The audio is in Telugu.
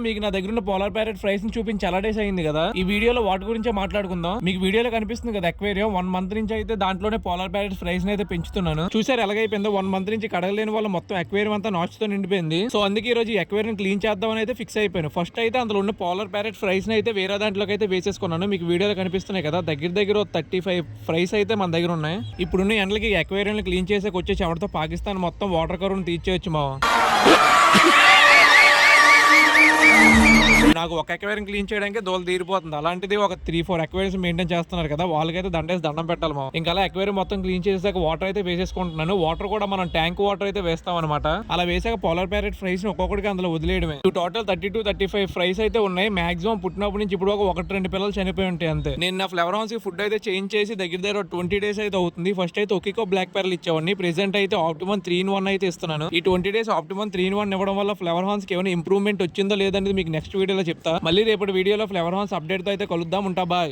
మీకు నా దగ్గర ఉన్న పోలార్ ప్యారెట్ ఫ్రైస్ ని చూపించి చాలా డేస్ అయింది కదా. ఈ వీడియోలో వాటి గురించే మాట్లాడుకుందాం. మీకు వీడియోలో కనిపిస్తుంది కదా అక్వేరియం, 1 మంత్ నుంచి అయితే దాంట్లోనే పోలార్ ప్యారెట్ ఫ్రైస్ ని అయితే పెంచుతున్నాను. చూసారు ఎలాగైపోయిందో, 1 మంత్ నుంచి కడగలేని వల్ల మొత్తం అక్వేరియం అంతా నాచుతో నిండిపోయింది. సో అందుకే ఈ రోజు ఈ అక్వేరియం క్లీన్ చేద్దామని అయితే ఫిక్స్ అయిపోయాను. ఫస్ట్ అయితే అందులో ఉన్న పోలార్ ప్యారెట్ ఫ్రైస్ ని అయితే వేరే దాంట్లోకి అయితే వేసేసుకున్నాను. మీకు వీడియోలో కనిపిస్తున్నాయి కదా, దగ్గర 35 ఫ్రైస్ అయితే మన దగ్గర ఉన్నాయి. ఇప్పుడున్న ఎండలకి అక్వేరియం క్లీన్ చేసేకి వచ్చే చెమటతో పాకిస్తాన్ మొత్తం వాటర్ కరువును తీర్చేయచ్చు మావా. నాకు ఒక అక్వేరియం క్లీన్ చేయడానికి దోలు తీరిపోతుంది. అలాంటిది ఒక 3-4 అక్వేరియం మెయింటైన్ చేస్తున్నారు కదా, వాళ్ళకైతే దండం పెట్టాలి మా. ఇంకా అలా అక్వేరియం మొత్తం క్లీన్ చేసాక వాటర్ అయితే వేసేసుకుంటున్నాను. వాటర్ కూడా మనం ట్యాంక్ వాటర్ అయితే వేస్తాం అనమాట. అలా వేసాక పోలార్ ప్యారెట్ ఫ్రైస్ ని ఒక్కొక్కటికి అందులో వదిలేయడమే. టోటల్ 32-35 ఫ్రైస్ అయితే ఉన్నాయి. మాక్సిమం పుట్టినప్పటి నుంచి ఇప్పుడు 1-2 పిల్లలు చనిపోయి ఉంటాయి అంతే. నేను నా ఫ్లవర్ హౌస్ కి ఫుడ్ అయితే చేంజ్ చేసి దగ్గర 20 డేస్ అయితే అవుతుంది. ఫస్ట్ అయితే ఒక్కొక్క బ్లాక్ పెరల్ ఇచ్చేవాడిని. ప్రెసెంట్ అయితే ఆప్టిమమ్ 3-in-1 అయితే ఇస్తున్నాను. ఈ 20 డేస్ ఆప్టిమమ్ 3-in-1 ఇవ్వడం వల్ల ఫ్లవర్ హౌస్ కి ఏమైనా ఇంప్రూవ్మెంట్ వచ్చిందో లేదనేది మీకు నెక్స్ట్ వీడియోలో చెప్తా. మళ్ళీ రేపటి వీడియోలో ఫ్లవర్ హౌస్ అప్డేట్ తో అయితే కలుద్దాం. ఉంటా బాయ్.